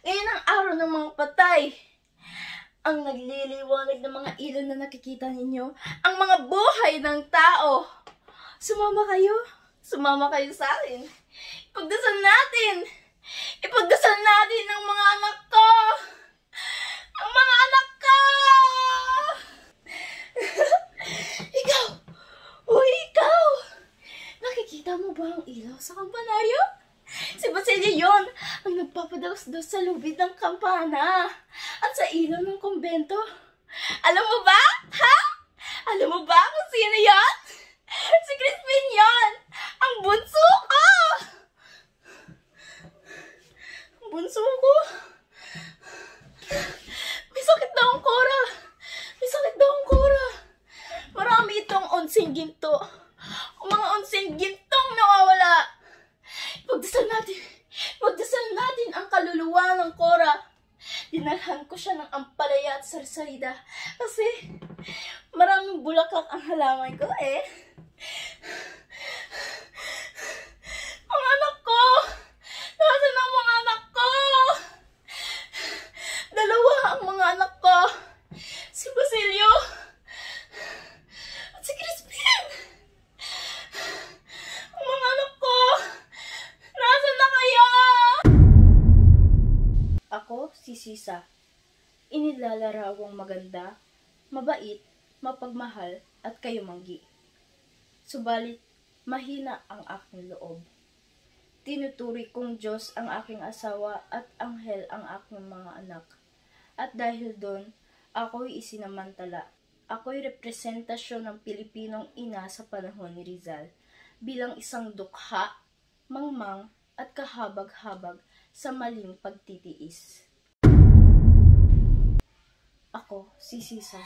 Ngayon ang araw ng mga patay. Ang nagliliwanag ng mga ilaw na nakikita ninyo, ang mga buhay ng tao. Sumama kayo sa akin. Ipagdasal natin ang mga anak ko. Ang mga anak ko! Ikaw! Nakikita mo ba ang ilaw sa kampanaryo? Si Basilio yon ang nagpapadaos-dos sa lubid ng kampana at sa ilaw ng kumbento. Alam mo ba? Ha? Alam mo ba kung sino yon? Si Crispin yon! Ang bunso ko! Ang bunso ko? May sakit daw ang kora! Marami itong onsing ginto. Ang mga onsing gintong nawawala. Pagdasal natin ang kaluluwa ng Cora. Dinalhan ko siya ng ampalaya at sarsarida kasi maraming bulaklak ang halaman ko Mga anak ko! Nasaan ang mga anak ko? Dalawa ang mga anak ko. Si Basilio at si Crispin. Ang mga anak ko! Nasaan na kayo? Ako, si Sisa. Inilalarawang maganda, mabait, mapagmahal, at kayumanggi. Subalit, mahina ang aking loob. Tinuturi kong Diyos ang aking asawa at anghel ang aking mga anak. At dahil doon, ako'y isinamantala. Ako'y representasyon ng Pilipinong ina sa panahon ni Rizal bilang isang dukha, mangmang at kahabag-habag sa maling pagtitiis. Ako, si Sisa.